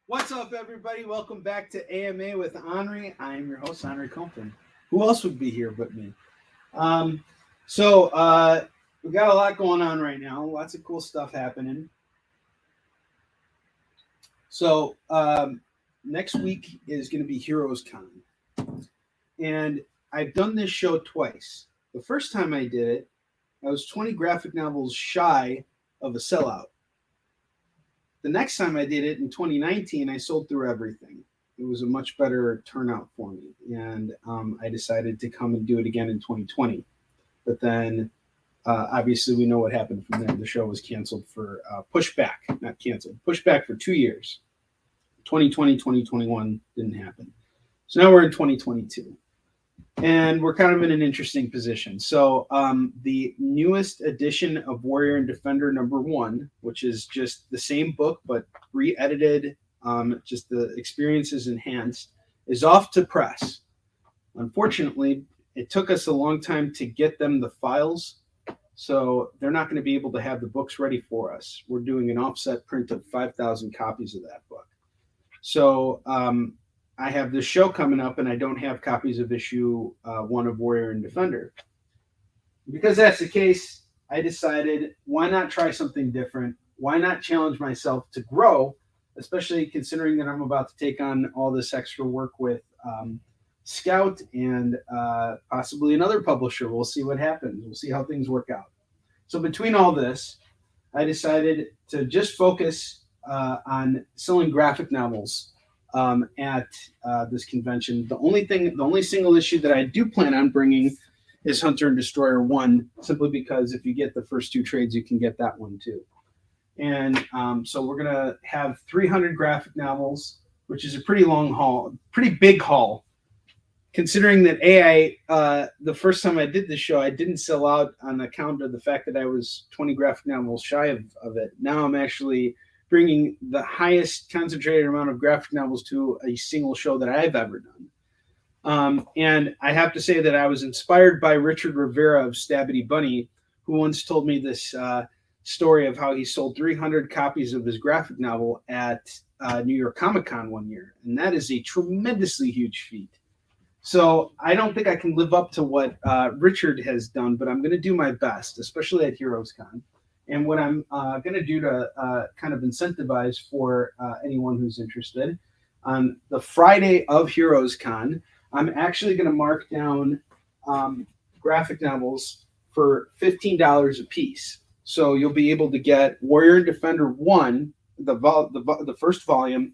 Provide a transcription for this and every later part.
What's up, everybody? Welcome back to AMA with Onrie. I am your host, Onrie Compton. Who else would be here but me? Um, so we got a lot going on right now. Lots of cool stuff happening. So next week is going to be Heroes Con, and I've done this show twice. The first time I did it, I was 20 graphic novels shy of a sellout. The next time I did it in 2019, I sold through everything. It was a much better turnout for me, and I decided to come and do it again in 2020. But then, obviously, we know what happened from there. The show was canceled for pushback, not canceled, pushback for 2 years. 2020, 2021 didn't happen. So now we're in 2022. And we're kind of in an interesting position. So the newest edition of Warrior and Defender #1, which is just the same book but re-edited, just the experience is enhanced, is off to press. Unfortunately, it took us a long time to get them the files, so they're not going to be able to have the books ready for us. We're doing an offset print of 5,000 copies of that book. So I have this show coming up, and I don't have copies of issue 1 of Warrior and Defender. Because that's the case, I decided, why not try something different? Why not challenge myself to grow, especially considering that I'm about to take on all this extra work with Scout and possibly another publisher. We'll see what happens. We'll see how things work out. So between all this, I decided to just focus on selling graphic novels at this convention. The only single issue that I do plan on bringing is Hunter and Destroyer 1, simply because if you get the first 2 trades, you can get that one too. And so we're going to have 300 graphic novels, which is a pretty long haul, pretty big haul, considering that the first time I did this show, I didn't sell out on account of the fact that I was 20 graphic novels shy of it. Now I'm actually bringing the highest concentrated amount of graphic novels to a single show that I've ever done. And I have to say that I was inspired by Richard Rivera of Stabbity Bunny, who once told me this story of how he sold 300 copies of his graphic novel at New York Comic Con one year. And that is a tremendously huge feat. So I don't think I can live up to what Richard has done, but I'm going to do my best, especially at Heroes Con. And what I'm going to do to kind of incentivize for anyone who's interested, on the Friday of Heroes Con, I'm actually going to mark down graphic novels for $15 a piece. So you'll be able to get Warrior and Defender 1, the first volume,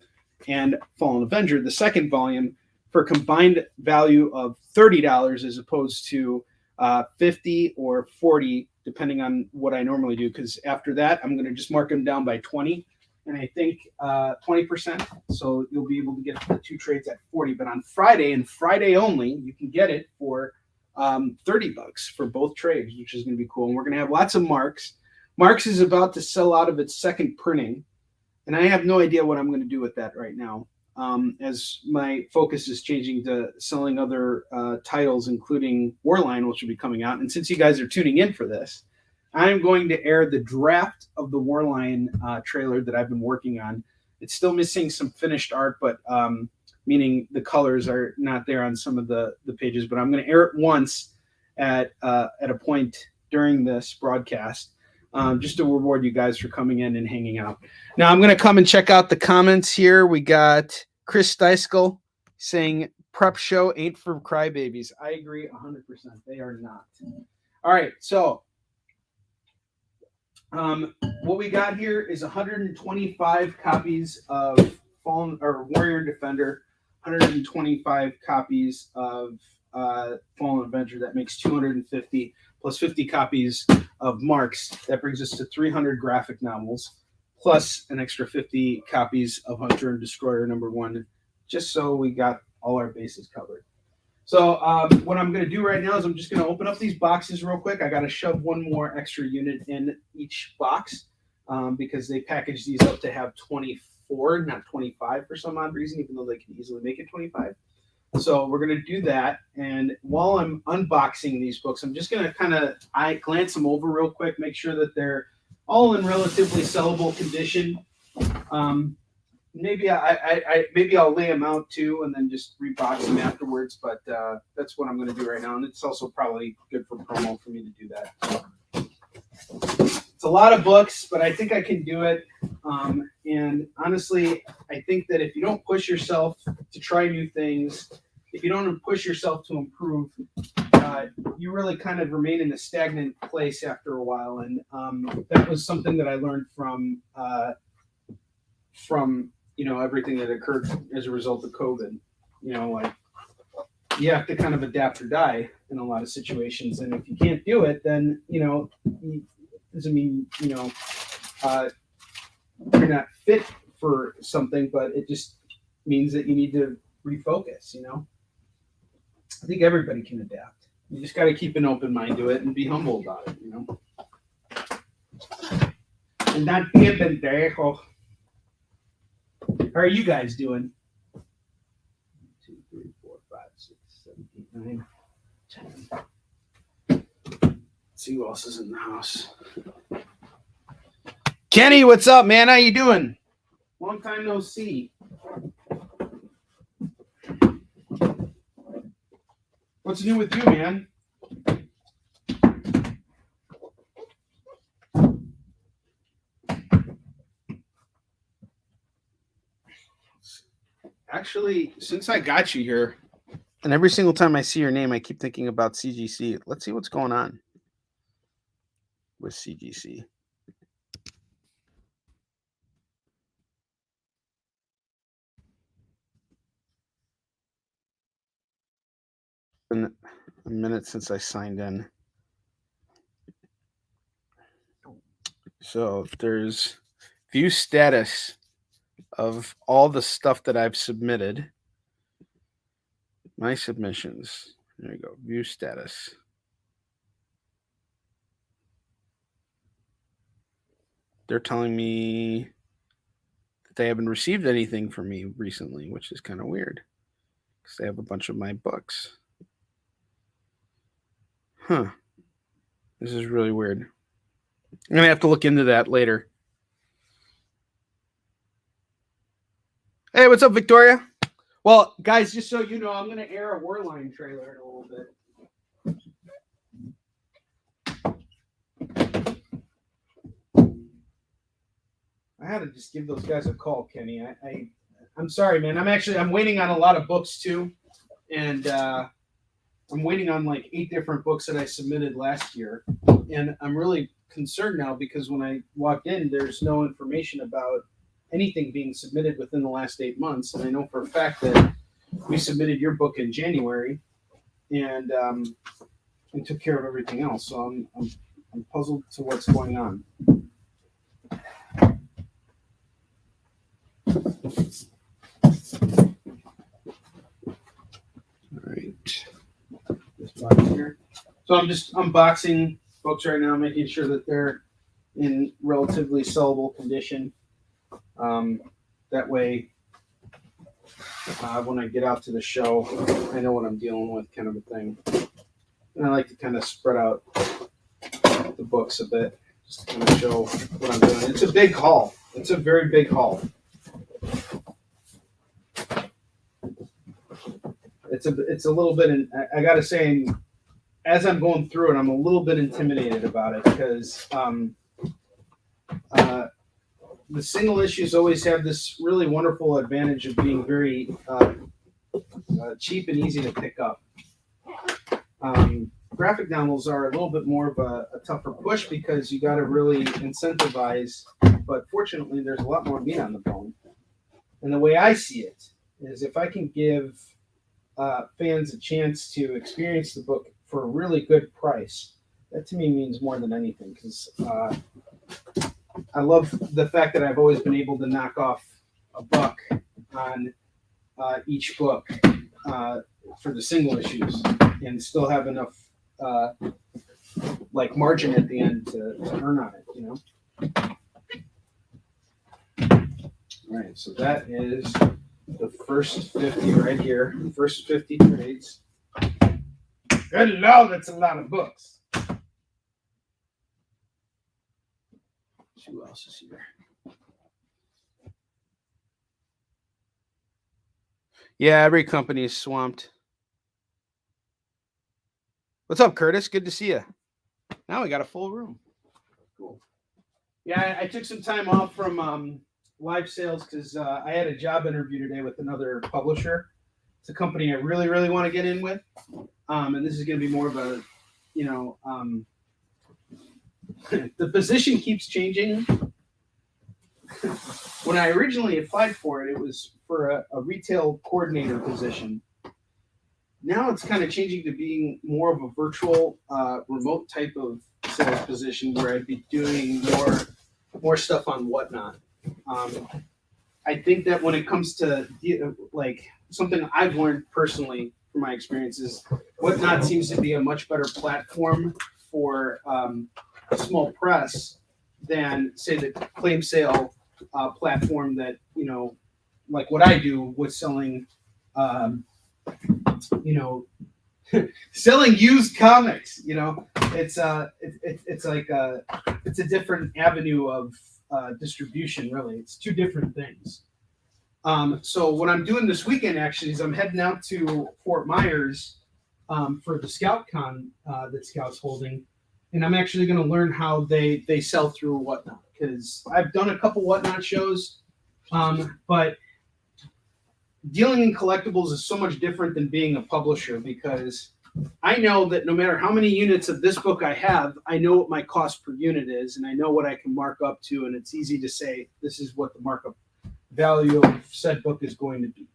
and Fallen Avenger, the second volume, for a combined value of $30 as opposed to $50 or $40, depending on what I normally do, because after that, I'm going to just mark them down by 20, and I think 20%. So you'll be able to get the 2 trades at 40. But on Friday, and Friday only, you can get it for $30 for both trades, which is going to be cool. And we're going to have lots of Marks. Marks is about to sell out of its second printing, and I have no idea what I'm going to do with that right now, as my focus is changing to selling other titles, including Warline, which will be coming out. And since you guys are tuning in for this, I'm going to air the draft of the Warline trailer that I've been working on. It's still missing some finished art, but meaning the colors are not there on some of the pages. But I'm going to air it once at a point during this broadcast, just to reward you guys for coming in and hanging out. Now I'm going to come and check out the comments here. We got Chris Steiskell saying prep show ain't for crybabies. I agree 100%. They are not. All right. So what we got here is 125 copies of Fallen or Warrior Defender, 125 copies of Fallen Avenger. That makes 250 plus 50 copies of Marks. That brings us to 300 graphic novels, plus an extra 50 copies of Hunter and Destroyer #1, just so we got all our bases covered. So what I'm going to do right now is I'm just going to open up these boxes real quick. I got to shove one more extra unit in each box because they package these up to have 24, not 25 for some odd reason, even though they can easily make it 25. So we're going to do that. And while I'm unboxing these books, I'm just going to kind of glance them over real quick, make sure that they're all in relatively sellable condition. maybe maybe I'll lay them out too, and then just rebox them afterwards. But that's what I'm going to do right now, and it's also probably good for promo for me to do that. So it's a lot of books, but I think I can do it. And honestly, I think that if you don't push yourself to try new things, if you don't push yourself to improve, you really kind of remain in a stagnant place after a while. And that was something that I learned from everything that occurred as a result of COVID. Like you have to kind of adapt or die in a lot of situations, and if you can't do it, then doesn't mean you're not fit for something, but it just means that you need to refocus. I think everybody can adapt. You just got to keep an open mind to it and be humble about it. And not be a pendejo. How are you guys doing? 2, 3, 4, 5, 6, 7, 8, 9, 10. Let's see who else is in the house. Kenny, what's up, man? How you doing? Long time no see. What's new with you, man? Actually, since I got you here, and every single time I see your name, I keep thinking about CGC. Let's see what's going on with CGC. It's been a minute since I signed in. So there's view status of all the stuff that I've submitted. My submissions. There you go. View status. They're telling me that they haven't received anything from me recently, which is kind of weird because they have a bunch of my books. Huh. This is really weird. I'm going to have to look into that later. Hey, what's up, Victoria? Well, guys, just so you know, I'm going to air a Warline trailer in a little bit. I had to just give those guys a call, Kenny. I'm sorry, man. I'm waiting on a lot of books too, and I'm waiting on like 8 different books that I submitted last year, and I'm really concerned now because when I walked in, there's no information about anything being submitted within the last 8 months, and I know for a fact that we submitted your book in January, and took care of everything else. So I'm puzzled to what's going on. All right. This box here. So I'm just unboxing books right now, making sure that they're in relatively sellable condition. That way, when I get out to the show, I know what I'm dealing with, kind of a thing. And I like to kind of spread out the books a bit, just to kind of show what I'm doing. It's a big haul. It's a very big haul. It's a little bit, I gotta say, as I'm going through it, I'm a little bit intimidated about it because the single issues always have this really wonderful advantage of being very cheap and easy to pick up. Graphic novels are a little bit more of a tougher push because you got to really incentivize, but fortunately there's a lot more meat on the bone. And the way I see it is if I can give fans a chance to experience the book for a really good price, that to me means more than anything because I love the fact that I've always been able to knock off a buck on each book for the single issues and still have enough margin at the end to earn on it, All right, so that is the first 50 right here. First 50 trades. Hello, that's a lot of books. Who else is here? Yeah, every company is swamped. What's up, Curtis? Good to see you. Now we got a full room. Cool. Yeah, I took some time off from live sales because I had a job interview today with another publisher. It's a company I really, really want to get in with, and this is going to be more of a, the position keeps changing. When I originally applied for it, it was for a retail coordinator position. Now it's kind of changing to being more of a virtual, remote type of sales position where I'd be doing more stuff on Whatnot. I think that when it comes to like something I've learned personally from my experiences, Whatnot seems to be a much better platform for small press than say the claim sale platform that like what I do with selling selling used comics. It's like it's a different avenue of distribution. Really, it's two different things. So what I'm doing this weekend actually is I'm heading out to Fort Myers for the Scout Con that Scout's holding, and I'm actually going to learn how they sell through Whatnot, because I've done a couple Whatnot shows, but dealing in collectibles is so much different than being a publisher, because I know that no matter how many units of this book I have, I know what my cost per unit is, and I know what I can mark up to, and it's easy to say this is what the markup value of said book is going to be.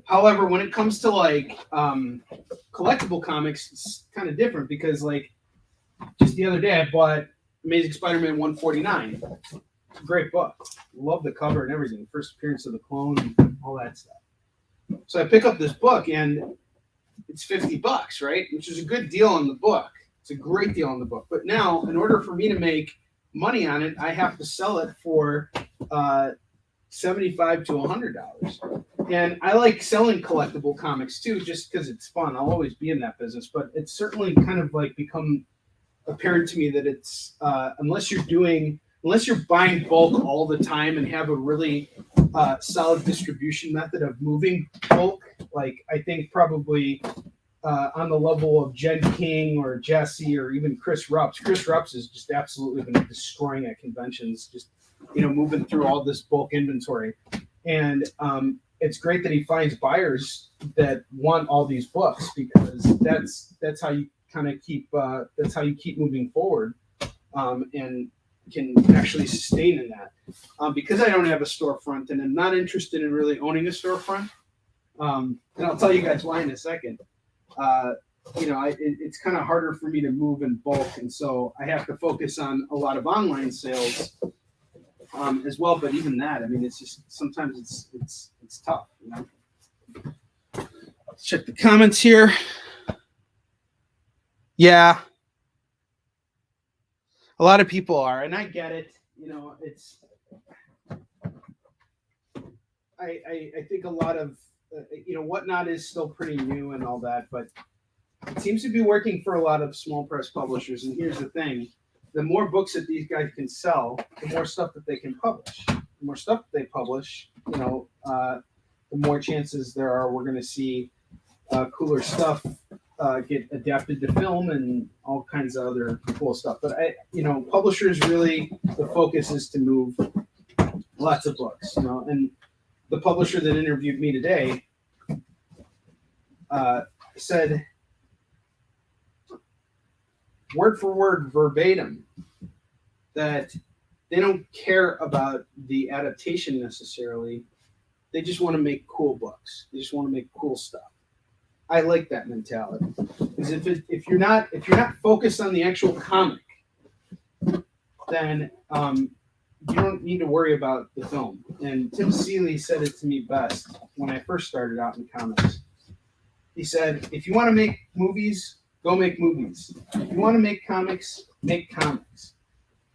However, when it comes to like collectible comics, it's kind of different, because like just the other day I bought Amazing Spider-Man 149. Great book. Love the cover and everything. First appearance of the clone and all that stuff. So I pick up this book and it's $50, right? Which is a good deal on the book. It's a great deal on the book. But now, in order for me to make money on it, I have to sell it for $75 to $100. And I like selling collectible comics too, just because it's fun. I'll always be in that business. But it's certainly kind of like become apparent to me that it's unless you're buying bulk all the time and have a really solid distribution method of moving bulk, like I think probably on the level of Jen King or Jesse or even Chris Rupps. Chris Rupps has just absolutely been destroying at conventions, just moving through all this bulk inventory. And it's great that he finds buyers that want all these books, because that's how you kind of keep moving forward and can actually sustain in that. Because I don't have a storefront and I'm not interested in really owning a storefront, and I'll tell you guys why in a second. It's kind of harder for me to move in bulk, and so I have to focus on a lot of online sales as well. But even that, I mean, it's just sometimes it's tough. Let's check the comments here. Yeah. A lot of people are, and I get it. It's. I think a lot of Whatnot is still pretty new and all that, but it seems to be working for a lot of small press publishers. And here's the thing: the more books that these guys can sell, the more stuff that they can publish. The more stuff that they publish, the more chances there are we're going to see cooler stuff get adapted to film and all kinds of other cool stuff. But publishers really, the focus is to move lots of books, and the publisher that interviewed me today said word for word verbatim that they don't care about the adaptation necessarily. They just want to make cool books. They just want to make cool stuff. I like that mentality, because if you're not focused on the actual comic, then you don't need to worry about the film. And Tim Seeley said it to me best when I first started out in comics. He said, if you want to make movies, go make movies. If you want to make comics, make comics.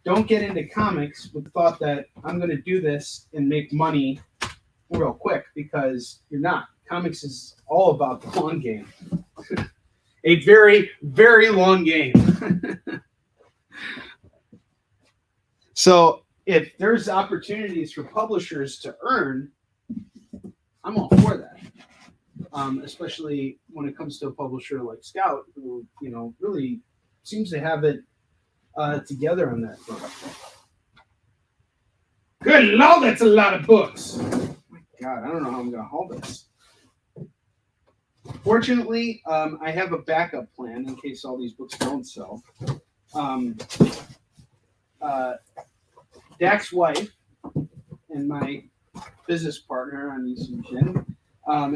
Don't get into comics with the thought that I'm going to do this and make money real quick, because you're not. Comics is all about the long game. A very, very long game. So if there's opportunities for publishers to earn I'm all for that. Especially when it comes to a publisher like Scout, who really seems to have it together on that front. Good Lord, that's a lot of books. Oh my God, I don't know how I'm going to haul this. Fortunately, I have a backup plan in case all these books don't sell. Dak's wife and my business partner on Yusufjan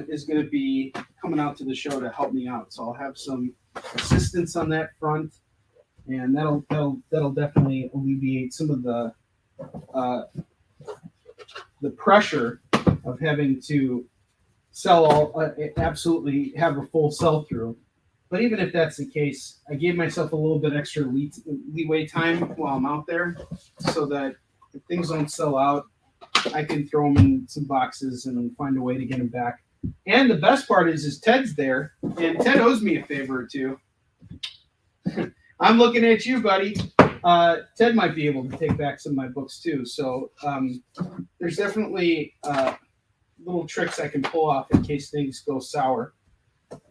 is going to be coming out to the show to help me out. So I'll have some assistance on that front, and that'll definitely alleviate some of the pressure of having to sell absolutely have a full sell through. But even if that's the case, I gave myself a little bit extra leeway time while I'm out there, so that if things don't sell out, I can throw them in some boxes and find a way to get them back. And the best part is Ted's there, and Ted owes me a favor or two. I'm looking at you, buddy. Ted might be able to take back some of my books too. So there's definitely little tricks I can pull off in case things go sour.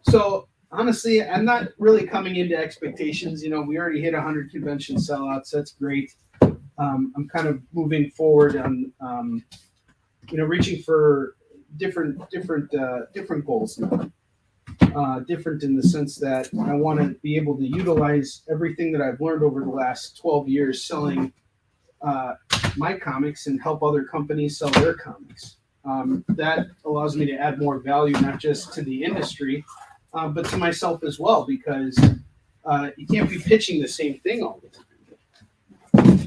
So honestly, I'm not really coming into expectations. We already hit 100 convention sellouts. That's great. I'm kind of moving forward on, reaching for different goals now. Different in the sense that I want to be able to utilize everything that I've learned over the last 12 years selling my comics and help other companies sell their comics. That allows me to add more value, not just to the industry, but to myself as well, because you can't be pitching the same thing all the time.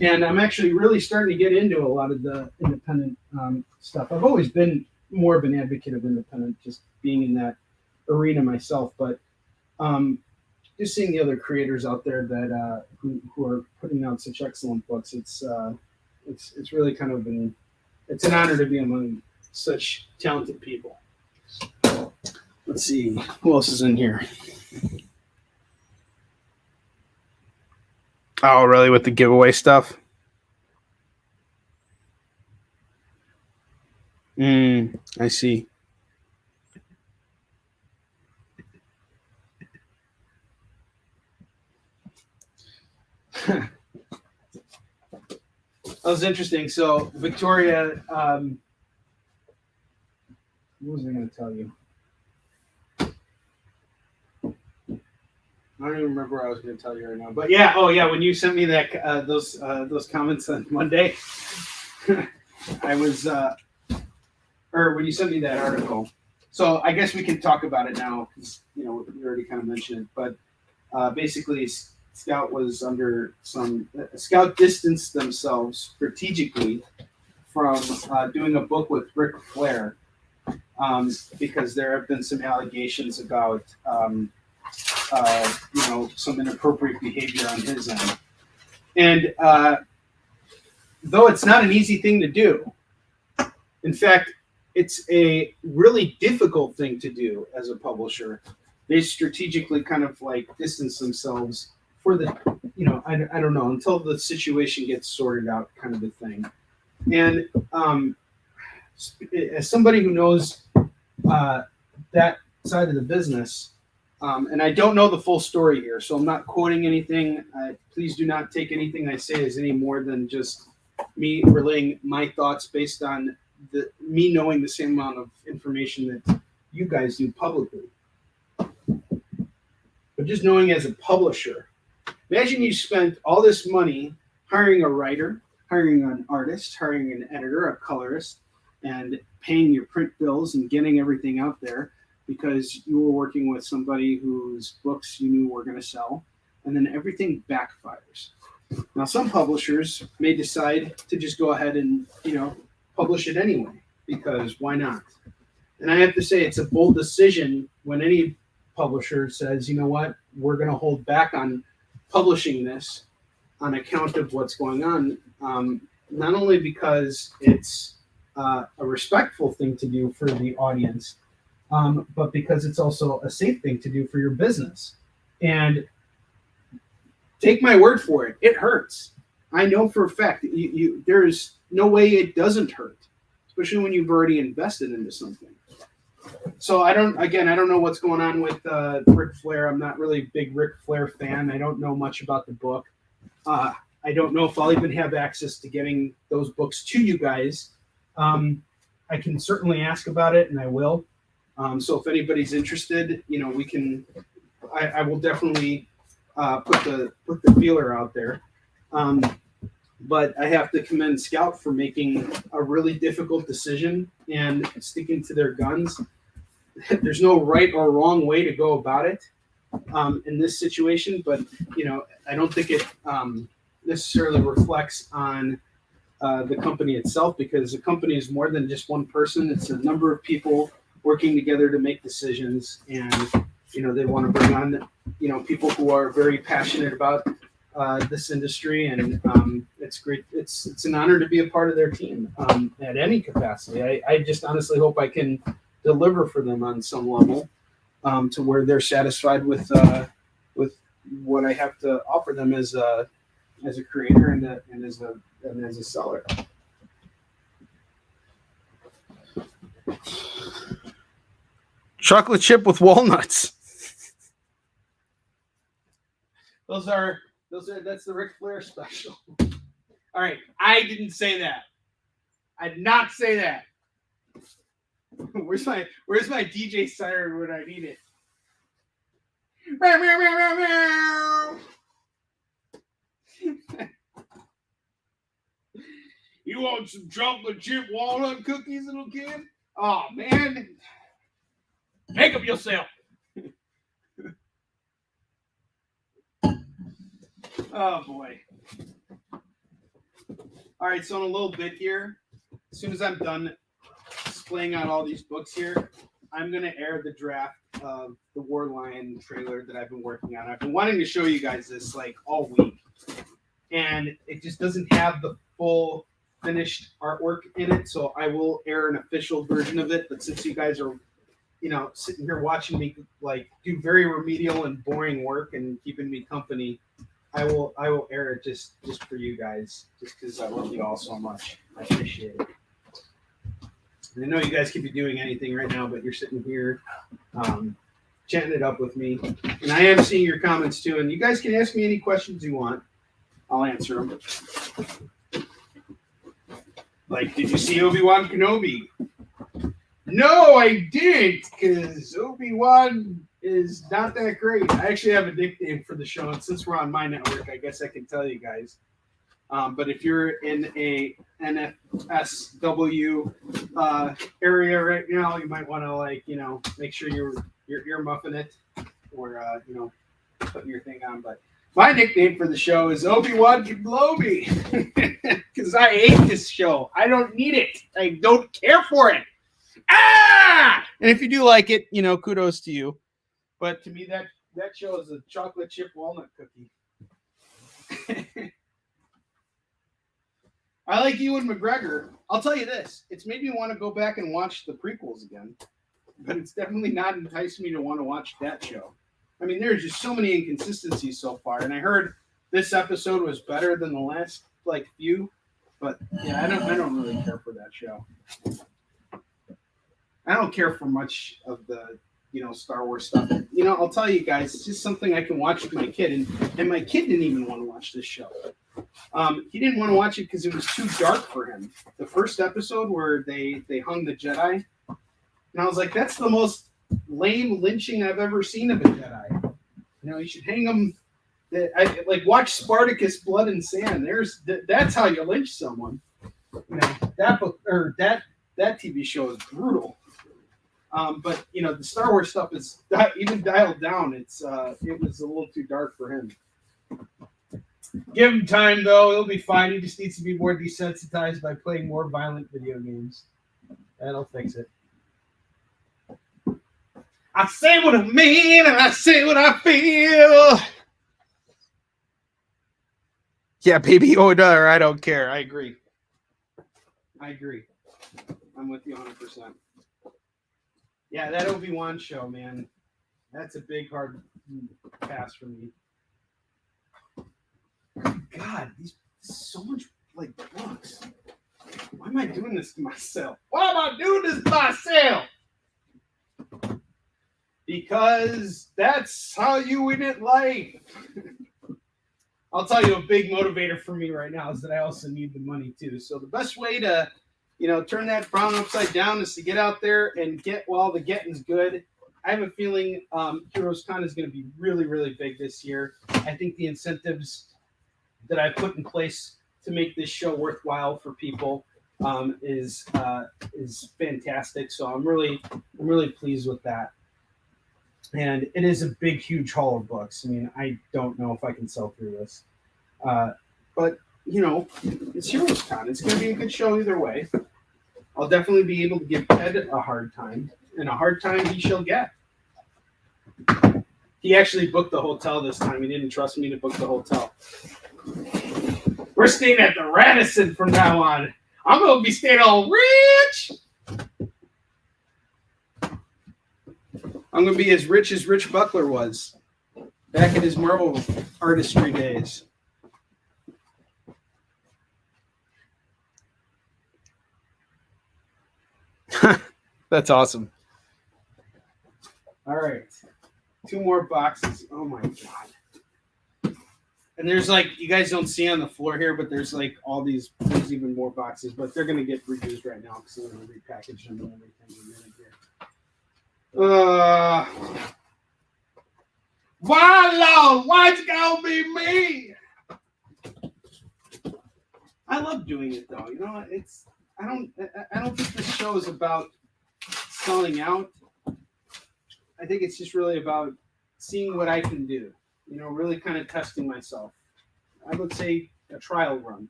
And I'm actually really starting to get into a lot of the independent stuff. I've always been more of an advocate of independent, just being in that arena myself, but just seeing the other creators out there that who are putting out such excellent books, it's really kind of it's an honor to be among such talented people. Let's see who else is in here. Oh, really? With the giveaway stuff? I see. That was interesting. So Victoria, what was I going to tell you? I don't even remember what I was going to tell you right now. But yeah, when you sent me that those comments on Monday, I was, or when you sent me that article. So I guess we can talk about it now because we already kind of mentioned it. But basically, Scout distanced themselves strategically from doing a book with Ric Flair because there have been some allegations about some inappropriate behavior on his end. And though it's not an easy thing to do, in fact, it's a really difficult thing to do as a publisher. They strategically kind of like distance themselves for the, I don't know, until the situation gets sorted out, kind of a thing. And as somebody who knows that side of the business, and I don't know the full story here, so I'm not quoting anything. Please do not take anything I say as any more than just me relaying my thoughts based on me knowing the same amount of information that you guys do publicly. But just knowing as a publisher, imagine you spent all this money hiring a writer, hiring an artist, hiring an editor, a colorist, and paying your print bills and getting everything out there because you were working with somebody whose books you knew were going to sell, and then everything backfires. Now, some publishers may decide to just go ahead and, publish it anyway, because why not? And I have to say it's a bold decision when any publisher says, you know what, we're going to hold back on publishing this on account of what's going on, not only because it's a respectful thing to do for the audience, but because it's also a safe thing to do for your business. And take my word for it, it hurts. I know for a fact there's no way it doesn't hurt. especially when you've already invested into something. So I don't know what's going on with Ric Flair. I'm not really a big Ric Flair fan. I don't know much about the book. I don't know if I'll even have access to getting those books to you guys. I can certainly ask about it, and I will. So if anybody's interested, we can. I will definitely put the feeler out there. But I have to commend Scout for making a really difficult decision and sticking to their guns. There's no right or wrong way to go about it in this situation, but I don't think it necessarily reflects on the company itself, because the company is more than just one person. It's a number of people working together to make decisions, and they want to bring on people who are very passionate about this industry, and it's great. It's an honor to be a part of their team at any capacity. I just honestly hope I can deliver for them on some level to where they're satisfied with what I have to offer them as a creator and as a seller. Chocolate chip with walnuts. That's the Ric Flair special. All right, I didn't say that. I did not say that. Where's my DJ siren when I need it? Meow, meow, meow, meow, meow. You want some chocolate chip walnut cookies, little kid? Oh man, make them yourself. Oh boy. All right, so in a little bit here, as soon as I'm done displaying out all these books here, I'm going to air the draft of the War Lion trailer that I've been working on. I've been wanting to show you guys this like all week, and it just doesn't have the full finished artwork in it, so I will air an official version of it. But since you guys are sitting here watching me like do very remedial and boring work and keeping me company, I will air it just for you guys, just because I love you all so much. I appreciate it. And I know you guys could be doing anything right now, but you're sitting here chatting it up with me. And I am seeing your comments too. And you guys can ask me any questions you want. I'll answer them. Like, did you see Obi-Wan Kenobi? No, I didn't, because Obi-Wan is not that great. I actually have a nickname for the show, and since we're on my network, I guess I can tell you guys. But if you're in a NFSW area right now, you might want to make sure you're earmuffing it or putting your thing on. But my nickname for the show is Obi-Wan Kenobi because I hate this show. I don't need it. I don't care for it. And if you do like it, kudos to you. But to me, that show is a chocolate chip walnut cookie. I like Ewan McGregor. I'll tell you this. It's made me want to go back and watch the prequels again. But it's definitely not enticed me to want to watch that show. I mean, there's just so many inconsistencies so far. And I heard this episode was better than the last, few. But, yeah, I don't really care for that show. I don't care for much of the, Star Wars stuff. I'll tell you guys, it's just something I can watch with my kid. And my kid didn't even want to watch this show. He didn't want to watch it because it was too dark for him. The first episode where they hung the Jedi, and I was like, that's the most lame lynching I've ever seen of a Jedi. You should hang them. Watch Spartacus: Blood and Sand. That's how you lynch someone. That book or that TV show is brutal. But the Star Wars stuff is even dialed down. It was a little too dark for him. Give him time, though. He'll be fine. He just needs to be more desensitized by playing more violent video games. That'll fix it. I say what I mean, and I say what I feel. Yeah, baby Yoda, I don't care. I agree. I'm with you 100%. Yeah, that Obi-Wan show, man. That's a big, hard pass for me. God, these so much books. Why am I doing this to myself? Why am I doing this to myself? Because that's how you win at life. I'll tell you, a big motivator for me right now is that I also need the money too. So the best way to, turn that frown upside down is to get out there and get while the getting's good. I have a feeling Heroes Con is going to be really, really big this year. I think the incentives that I put in place to make this show worthwhile for people is fantastic. So I'm really pleased with that. And it is a big, huge haul of books. I mean, I don't know if I can sell through this. But, it's Heroes Con. It's going to be a good show either way. I'll definitely be able to give Ted a hard time, and a hard time he shall get. He actually booked the hotel this time. He didn't trust me to book the hotel. We're staying at the Radisson from now on. I'm going to be staying all rich. I'm going to be as rich as Rich Buckler was back in his Marvel artistry days. That's awesome. All right. 2 more boxes. Oh, my God. And there's you guys don't see on the floor here, but there's there's even more boxes, but they're going to get reused right now because I'm going to repackage them and everything in a minute here. Why, Lord? Why's it gonna be me? I love doing it though. I don't think this show is about selling out. I think it's just really about seeing what I can do. Really kind of testing myself. I would say a trial run.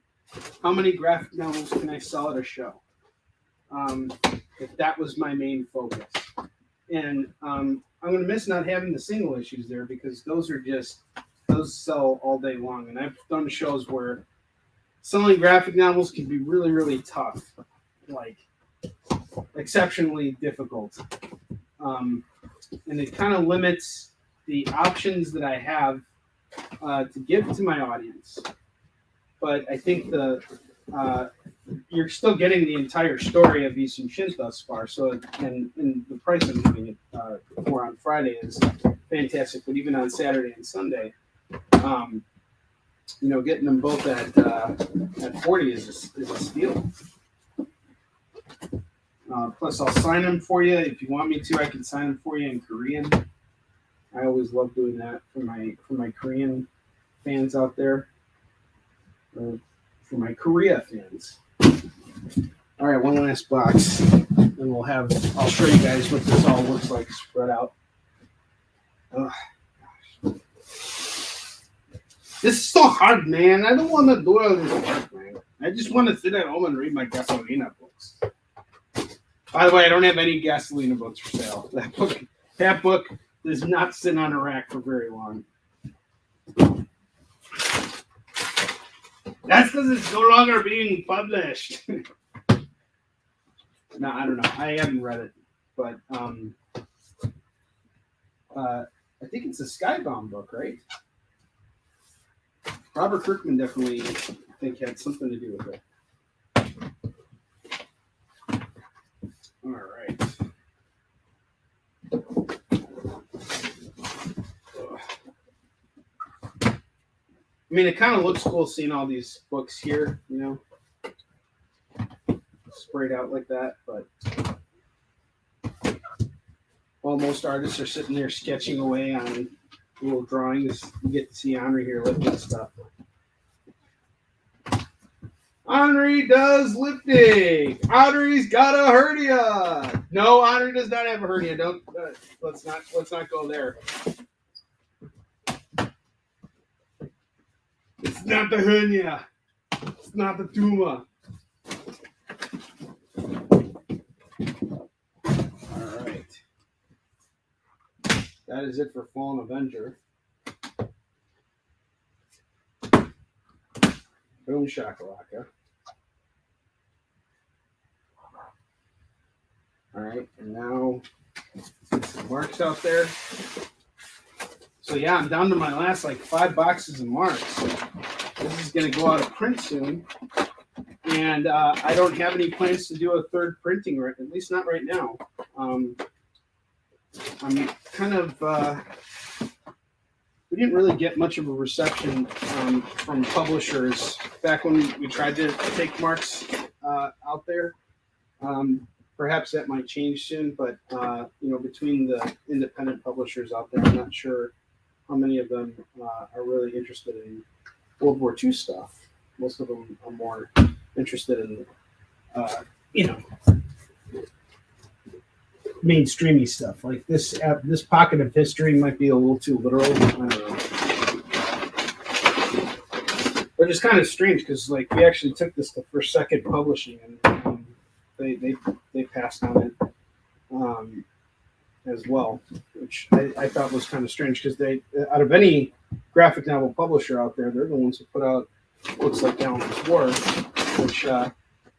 How many graphic novels can I sell at a show? If that was my main focus. And I'm going to miss not having the single issues there because those sell all day long. And I've done shows where selling graphic novels can be really, really tough, exceptionally difficult. And it kind of limits the options that I have to give to my audience. But I think you're still getting the entire story of Isum Shin thus far. So, and the price I'm giving it for on Friday is fantastic. But even on Saturday and Sunday, getting them both at 40 is a steal. Plus, I'll sign them for you if you want me to. I can sign them for you in Korean. I always love doing that for my Korean fans out there. For my Korea fans. All right, one last box, and I'll show you guys what this all looks like spread out. Oh, gosh. This is so hard, man. I don't want to do all this work, man. I just want to sit at home and read my Gasolina books. By the way, I don't have any Gasolina books for sale. That book does not sit on a rack for very long. That's because it's no longer being published. No, I don't know. I haven't read it, but I think it's a Skybound book, right? Robert Kirkman definitely, I think, had something to do with it. All right. I mean, it kind of looks cool seeing all these books here, sprayed out like that, but while most artists are sitting there sketching away on little drawings, you get to see Onrie here lifting stuff. Onrie does lifting. Onrie's got a hernia. No, Onrie does not have a hernia. Don't let's not go there. It's not the hernia. It's not the tumor. All right. That is it for Fallen Avenger. Boom shakalaka. All right, and now some marks out there. So yeah, I'm down to my last 5 boxes of marks. This is going to go out of print soon. And I don't have any plans to do a third printing, at least not right now. I'm kind of, we didn't really get much of a reception from publishers back when we tried to take Marks out there. Perhaps that might change soon, but between the independent publishers out there, I'm not sure how many of them are really interested in World War II stuff. Most of them are more interested in, mainstreamy stuff. Like this pocket of history might be a little too literal. I don't know. But it's kind of strange because like we actually took this to First Second Publishing, and they passed on it as well, which I thought was kind of strange because they, out of any graphic novel publisher out there, they're the ones who put out books like Gallant's War, which I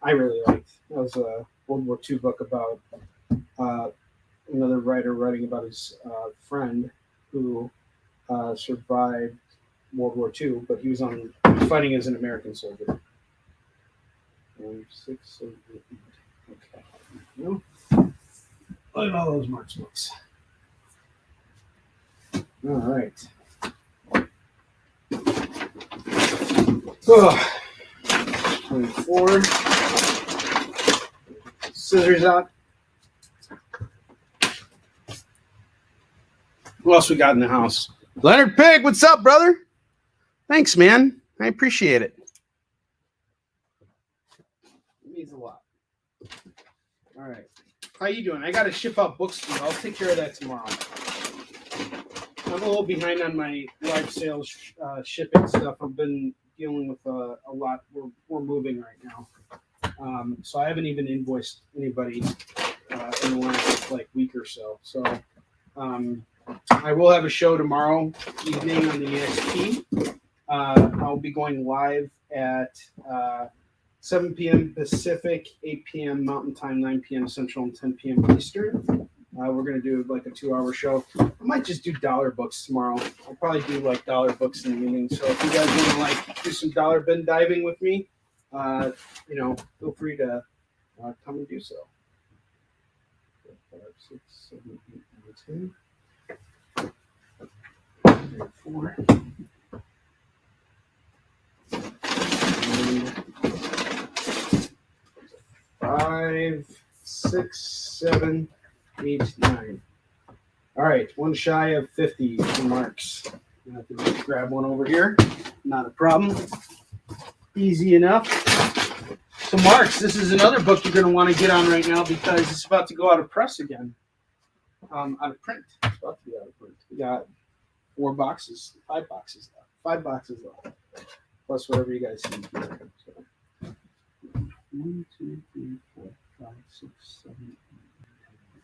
really liked. That was a World War II book about another writer writing about his friend who survived World War II, but he was fighting as an American soldier. 5, 6, 7, 8. Okay. No. Look at all those Marks books. All right. Oh, 24. Scissors out. Who else we got in the house? Leonard Pig, what's up, brother? Thanks, man. I appreciate it. It means a lot. All right. How you doing? I got to ship out books to you. I'll take care of that tomorrow. I'm a little behind on my live sales shipping stuff. I've been dealing with a lot. We're moving right now. So I haven't even invoiced anybody in the last week or so. So I will have a show tomorrow evening on the EXP. I'll be going live at 7 p.m. Pacific, 8 p.m. Mountain Time, 9 p.m. Central, and 10 p.m. Eastern. We're going to do a 2-hour show. I might just do dollar books tomorrow. I'll probably do dollar books in the evening. So if you guys want to do some dollar bin diving with me, feel free to come and do so. 5, 6, 7, 8, 9, 10. 4. 5, 6, 7, 8, 9. All right, one shy of 50 for Marks. I have to just grab one over here. Not a problem. Easy enough. So Marks, this is another book you're going to want to get on right now because it's about to go out of press again. Out of print. It's about to be out of print. We got 5 boxes left. 5 boxes left. Plus whatever you guys see here. So, 1, 2, 3, 4, 5, 6, 7, 8, 9,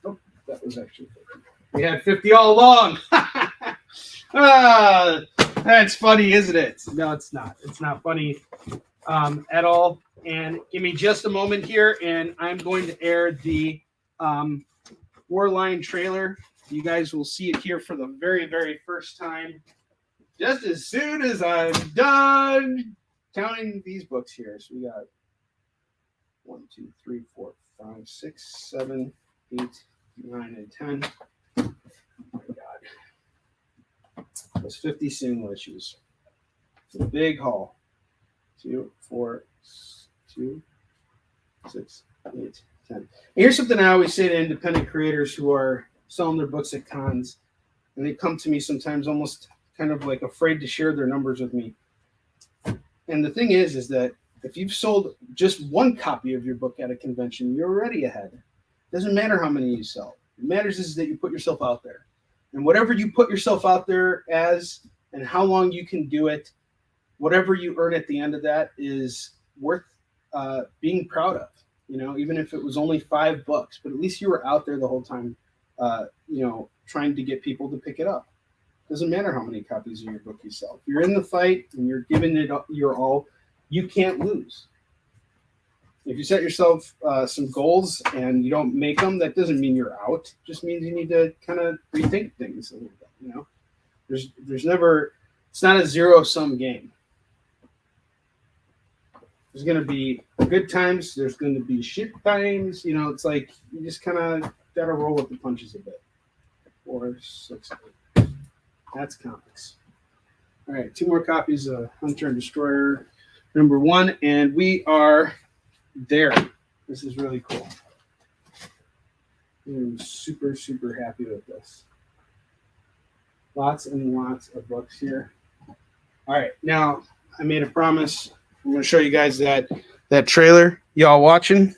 10. Oh, that was actually 50. We had 50 all along. That's funny, isn't it? No, it's not. It's not funny at all. And give me just a moment here, and I'm going to air the Warline trailer. You guys will see it here for the very, very first time. Just as soon as I'm done counting these books here. So we got 1, 2, 3, 4, 5, 6, 7, 8, 9, and 10. Oh my God. That's 50 single issues. It's a big haul. 2, 4, 2, 6, 8, 10. And here's something I always say to independent creators who are selling their books at cons. And they come to me sometimes almost kind of afraid to share their numbers with me. And the thing is that if you've sold just one copy of your book at a convention, you're already ahead. It doesn't matter how many you sell. What matters is that you put yourself out there. And whatever you put yourself out there as and how long you can do it, whatever you earn at the end of that is worth being proud of. Even if it was only 5 books, but at least you were out there the whole time, trying to get people to pick it up. Doesn't matter how many copies of your book you sell. If you're in the fight and you're giving it your all, you can't lose. If you set yourself some goals and you don't make them, that doesn't mean you're out. It just means you need to kind of rethink things a little bit. There's never, it's not a zero-sum game. There's going to be good times. There's going to be shit times. You know, it's like you just kind of got to roll with the punches a bit. 4, 6, 8. That's comics. All right, 2 more copies of Hunter and Destroyer #1, and we are there. This is really cool. I'm super, super happy with this. Lots and lots of books here. All right, now I made a promise. I'm going to show you guys that trailer. Y'all watching?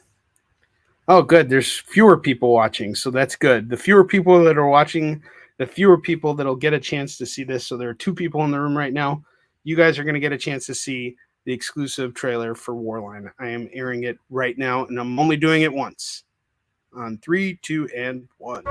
Oh, good. There's fewer people watching, so that's good. The fewer people that are watching, the fewer people that'll get a chance to see this. So there are 2 people in the room right now. You guys are going to get a chance to see the exclusive trailer for Warline. I am airing it right now, and I'm only doing it once. On 3, 2, and 1.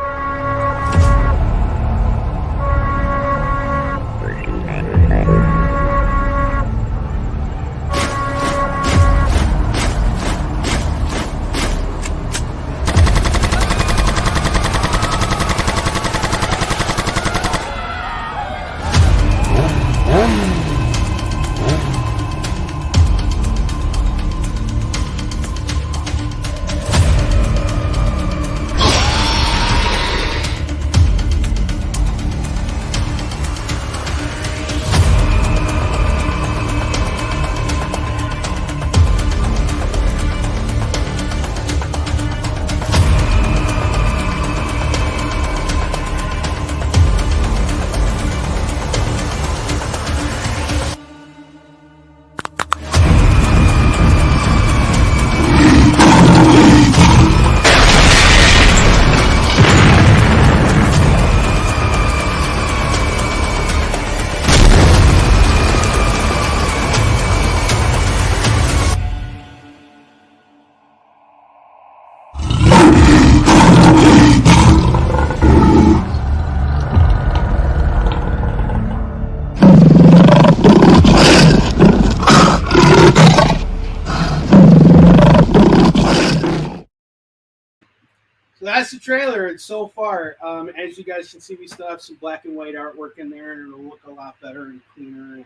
So that's the trailer. It's so far. As you guys can see, we still have some black and white artwork in there, and it'll look a lot better and cleaner and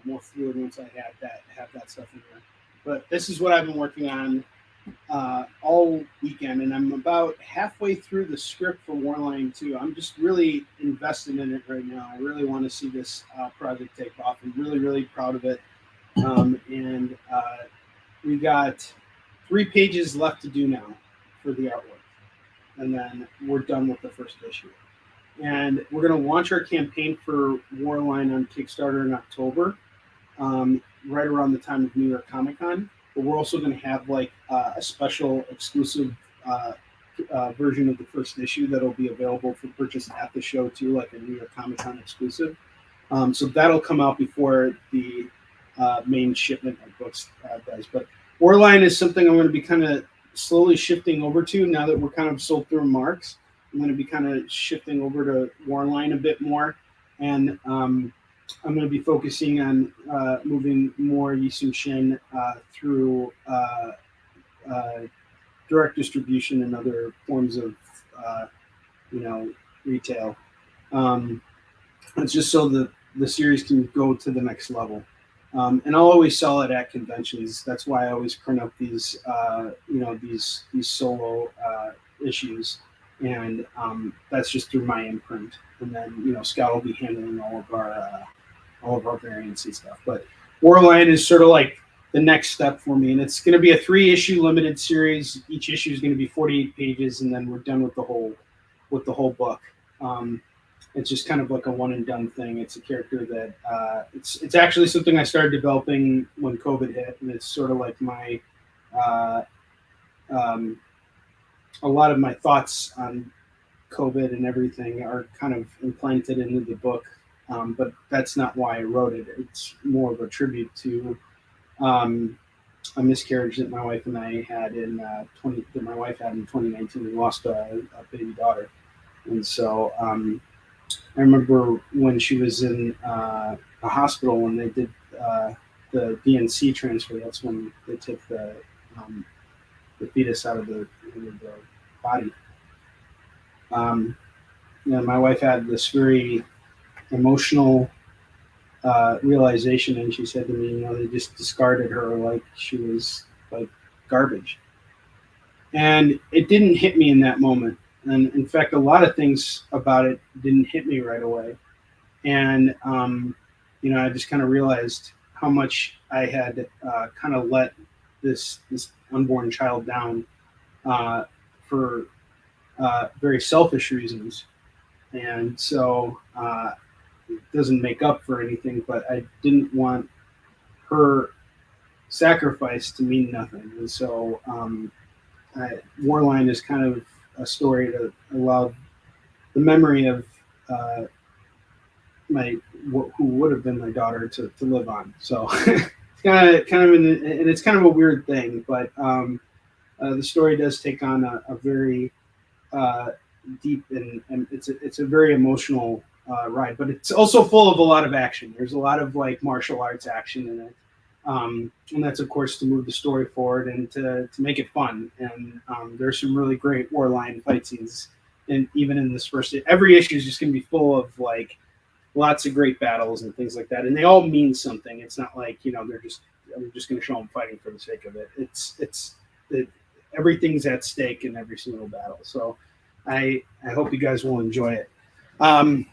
more fluid once I have that stuff in there. But this is what I've been working on all weekend, and I'm about halfway through the script for Warline 2. I'm just really invested in it right now. I really want to see this project take off. I'm really, really proud of it. And we got 3 pages left to do now for the artwork, and then we're done with the first issue. And we're going to launch our campaign for Warline on Kickstarter in October, right around the time of New York Comic Con. But we're also going to have like a special exclusive version of the first issue that'll be available for purchase at the show too, like a New York Comic Con exclusive. So that'll come out before the main shipment of books does. But Warline is something I'm going to be kind of slowly shifting over to now that we're kind of sold through Marks. I'm going to be kind of shifting over to Warline a bit more, and I'm going to be focusing on moving more Yisung Shin through direct distribution and other forms of retail. It's just so that the series can go to the next level. And I'll always sell it at conventions. That's why I always print up these, these solo issues, and that's just through my imprint. And then, Scott will be handling all of our variants and stuff. But Warline is sort of like the next step for me, and it's going to be a 3-issue limited series. Each issue is going to be 48 pages, and then we're done with the whole book. It's just kind of like a one and done thing. It's a character that it's actually something I started developing when COVID hit, and it's sort of like my a lot of my thoughts on COVID and everything are kind of implanted into the book, but that's not why I wrote it. It's more of a tribute to a miscarriage that my wife and I had in 2019. We lost a baby daughter, and so. I remember when she was in a hospital when they did the DNC transfer. That's when they took the fetus out of the body. My wife had this very emotional realization, and she said to me, they just discarded her like she was like garbage. And it didn't hit me in that moment. And in fact, a lot of things about it didn't hit me right away. And I just kind of realized how much I had kind of let this unborn child down for very selfish reasons. And so it doesn't make up for anything, but I didn't want her sacrifice to mean nothing. And so Warline is kind of a story to allow the memory of my who would have been my daughter to live on. So it's and it's kind of a weird thing, but the story does take on a very deep and it's a very emotional ride, but it's also full of a lot of action. There's a lot of like martial arts action in it. And that's of course to move the story forward and to make it fun. And there's some really great Warline fight scenes, and even in this first, every issue is just going to be full of like lots of great battles and things like that, and they all mean something. It's not like I'm just going to show them fighting for the sake of it. Everything's at stake in every single battle. So I hope you guys will enjoy it. And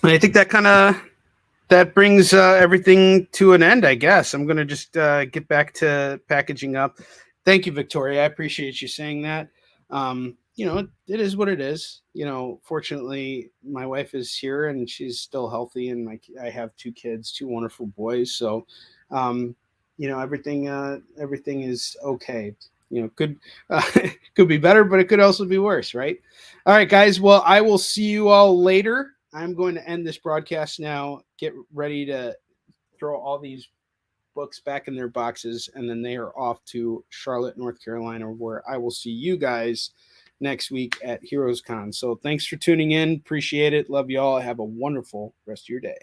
I think that brings everything to an end, I guess. I'm going to just get back to packaging up. Thank you, Victoria. I appreciate you saying that. It is what it is. Fortunately, my wife is here and she's still healthy, and I have 2 kids, 2 wonderful boys. So, everything is okay. Could could be better, but it could also be worse, right? All right, guys. Well, I will see you all later. I'm going to end this broadcast now. Get ready to throw all these books back in their boxes, and then they are off to Charlotte, North Carolina, where I will see you guys next week at Heroes Con. So thanks for tuning in. Appreciate it. Love you all. Have a wonderful rest of your day.